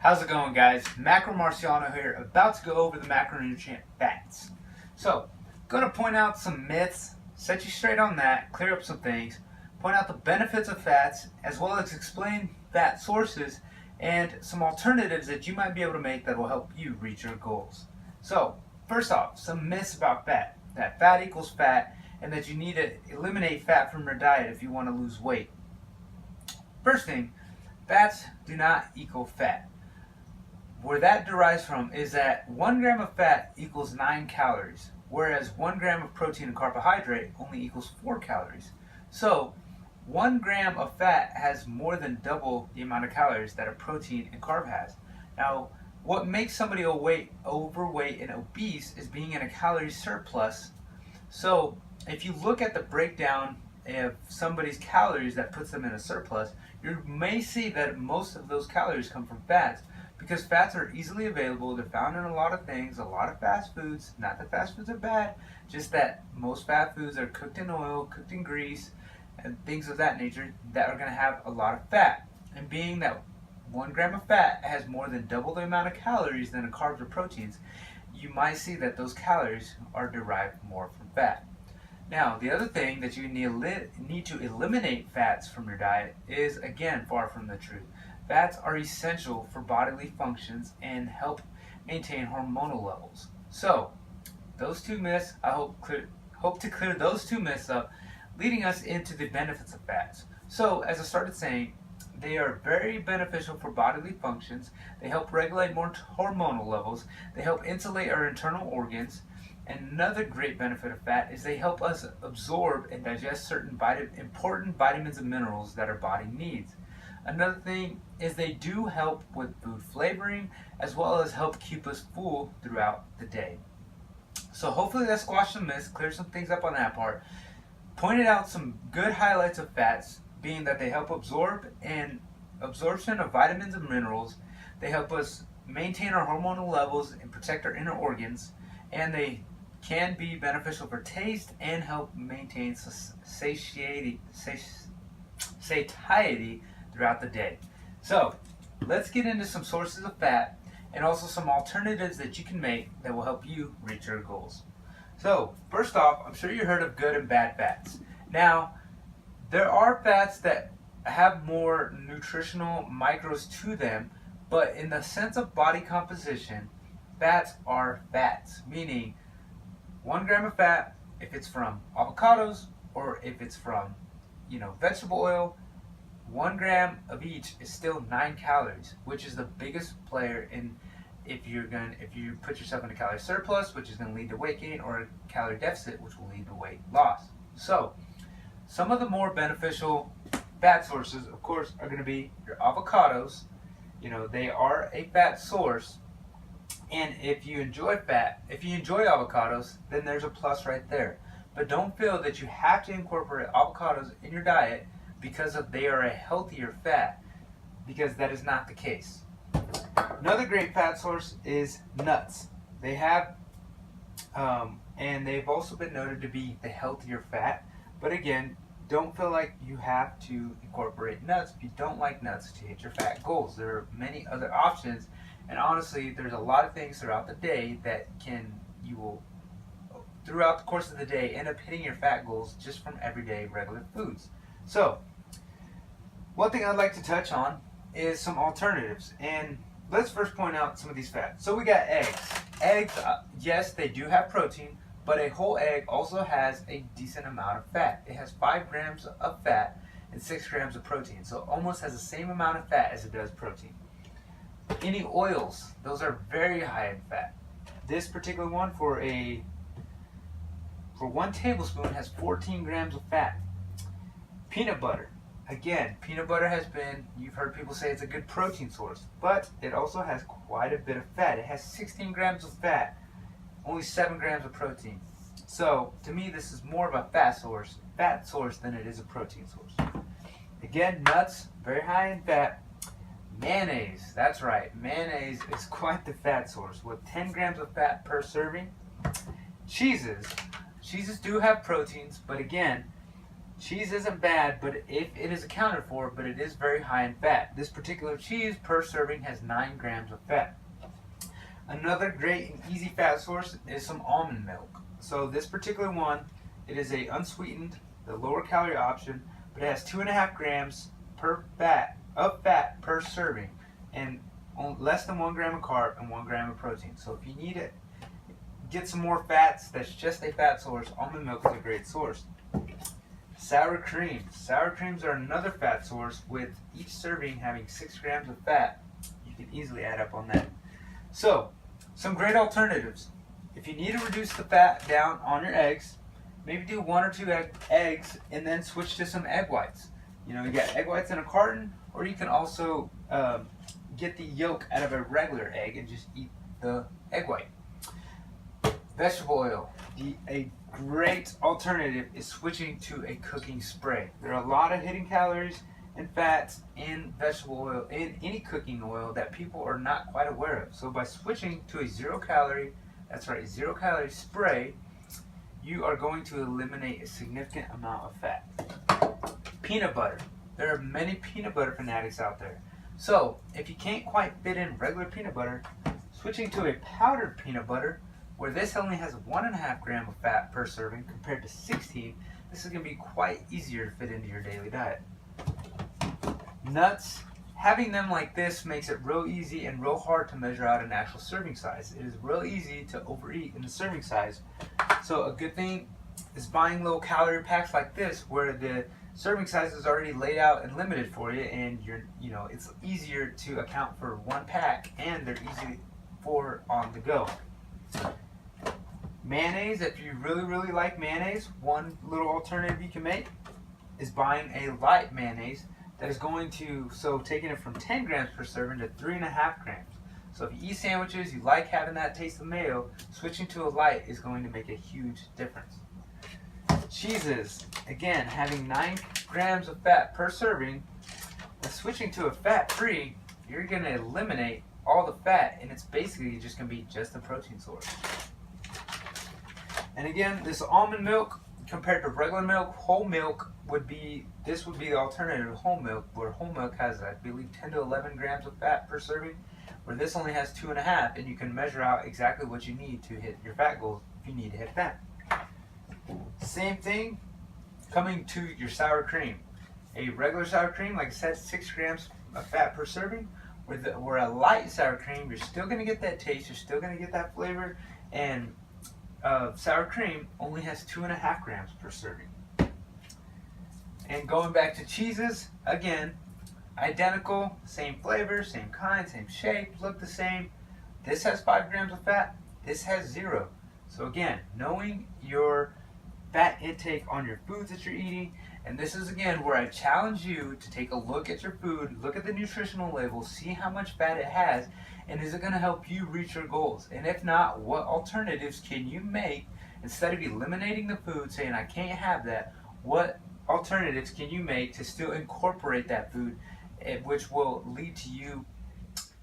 How's it going, guys? Macro Marciano here, about to go over the macronutrient fats. So, going to point out some myths, set you straight on that, clear up some things, point out the benefits of fats, as well as explain fat sources and some alternatives that you might be able to make that will help you reach your goals. So, first off, some myths about fat. That fat equals fat, and that you need to eliminate fat from your diet if you want to lose weight. First thing, fats do not equal fat. Where that derives from is that 1 gram of fat equals 9 calories, whereas 1 gram of protein and carbohydrate only equals 4 calories. So 1 gram of fat has more than double the amount of calories that a protein and carb has. Now, what makes somebody overweight and obese is being in a calorie surplus. So if you look at the breakdown of somebody's calories that puts them in a surplus, you may see that most of those calories come from fats, because fats are easily available. They're found in a lot of things, a lot of fast foods. Not that fast foods are bad, just that most fast foods are cooked in oil, cooked in grease, and things of that nature that are going to have a lot of fat. And being that 1 gram of fat has more than double the amount of calories than a carbs or proteins, you might see that those calories are derived more from fat. Now, the other thing that you need to eliminate fats from your diet is, again, far from the truth. Fats are essential for bodily functions and help maintain hormonal levels. So, those two myths, I hope to clear those two myths up, leading us into the benefits of fats. So, as I started saying, they are very beneficial for bodily functions. They help regulate more hormonal levels. They help insulate our internal organs. And another great benefit of fat is they help us absorb and digest certain important vitamins and minerals that our body needs. Another thing is they do help with food flavoring, as well as help keep us full throughout the day. So hopefully that squashed some myths, cleared some things up on that part, pointed out some good highlights of fats, being that they help absorb and absorption of vitamins and minerals. They help us maintain our hormonal levels and protect our inner organs, and they can be beneficial for taste and help maintain satiety throughout the day. So let's get into some sources of fat and also some alternatives that you can make that will help you reach your goals. So first off, I'm sure you heard of good and bad fats. Now, there are fats that have more nutritional micros to them, but in the sense of body composition, fats are fats, meaning 1 gram of fat, if it's from avocados or if it's from, vegetable oil, 1 gram of each is still 9 calories, which is the biggest player in if you put yourself in a calorie surplus, which is going to lead to weight gain, or a calorie deficit, which will lead to weight loss. So, some of the more beneficial fat sources, of course, are going to be your avocados. They are a fat source. And if you enjoy avocados, then there's a plus right there. But don't feel that you have to incorporate avocados in your diet because they are a healthier fat, because that is not the case. Another great fat source is nuts. They have, and they've also been noted to be the healthier fat. But again, don't feel like you have to incorporate nuts if you don't like nuts to hit your fat goals. There are many other options. And honestly, there's a lot of things throughout the day that you will, throughout the course of the day, end up hitting your fat goals just from everyday regular foods. So, one thing I'd like to touch on is some alternatives. And let's first point out some of these fats. So we got eggs. Eggs, yes, they do have protein, but a whole egg also has a decent amount of fat. It has 5 grams of fat and 6 grams of protein. So it almost has the same amount of fat as it does protein. Any oils, those are very high in fat. This particular one for 1 tablespoon has 14 grams of fat. Peanut butter. Again, peanut butter you've heard people say it's a good protein source, but it also has quite a bit of fat. It has 16 grams of fat, only 7 grams of protein. So, to me, this is more of a fat source than it is a protein source. Again, nuts, very high in fat. Mayonnaise, that's right, mayonnaise is quite the fat source with 10 grams of fat per serving. Cheeses do have proteins, but again, cheese isn't bad, but if it is accounted for, but it is very high in fat. This particular cheese per serving has 9 grams of fat. Another great and easy fat source is some almond milk. So this particular one, it is a unsweetened, the lower calorie option, but it has 2.5 grams of fat per serving, and less than 1 gram of carb and 1 gram of protein. So if you need it, get some more fats, that's just a fat source, almond milk is a great source. Sour creams. Sour creams are another fat source, with each serving having 6 grams of fat. You can easily add up on that. So, some great alternatives. If you need to reduce the fat down on your eggs, maybe do 1 or 2 eggs and then switch to some egg whites. You know, you got egg whites in a carton, or you can also get the yolk out of a regular egg and just eat the egg white. Vegetable oil. A great alternative is switching to a cooking spray. There are a lot of hidden calories and fats in vegetable oil, in any cooking oil, that people are not quite aware of. So by switching to a 0 calorie, that's right, 0 calorie spray, you are going to eliminate a significant amount of fat. Peanut butter. There are many peanut butter fanatics out there. So if you can't quite fit in regular peanut butter, switching to a powdered peanut butter, where this only has 1.5 gram of fat per serving compared to 16, this is going to be quite easier to fit into your daily diet. Nuts, having them like this makes it real easy and real hard to measure out an actual serving size. It is real easy to overeat in the serving size. So a good thing is buying little calorie packs like this, where the serving size is already laid out and limited for you, and it's easier to account for 1 pack, and they're easy for on the go. Mayonnaise, if you really like mayonnaise, one little alternative you can make is buying a light mayonnaise that is going to, taking it from 10 grams per serving to 3.5 grams. So if you eat sandwiches, you like having that taste of mayo, switching to a light is going to make a huge difference. Cheeses, again, having 9 grams of fat per serving, but switching to a fat-free, you're going to eliminate all the fat, and it's basically just going to be just a protein source. And again, this almond milk compared to regular milk, whole milk would be the alternative to whole milk, where whole milk has, I believe, 10 to 11 grams of fat per serving, where this only has 2.5, and you can measure out exactly what you need to hit your fat goals if you need to hit fat. Same thing coming to your sour cream. A regular sour cream, like I said, 6 grams of fat per serving, where a light sour cream, you're still going to get that taste, you're still going to get that flavor, and sour cream only has 2.5 grams per serving. And going back to cheeses, again, identical, same flavor, same kind, same shape, look the same. This has 5 grams of fat, this has 0. So again, knowing your fat intake on your foods that you're eating, and this is again where I challenge you to take a look at your food, look at the nutritional label, see how much fat it has, and is it going to help you reach your goals? And if not, what alternatives can you make instead of eliminating the food, saying I can't have that? What alternatives can you make to still incorporate that food, which will lead to you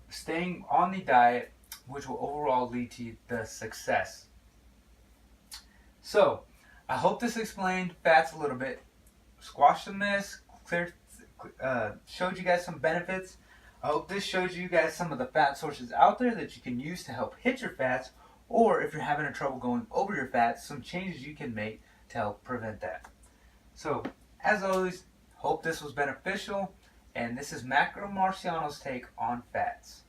staying on the diet, which will overall lead to the success? So, I hope this explained fats a little bit, squashed the myths, showed you guys some benefits. I hope this shows you guys some of the fat sources out there that you can use to help hit your fats, or if you're having trouble going over your fats, some changes you can make to help prevent that. So, as always, hope this was beneficial, and this is Macro Marciano's take on fats.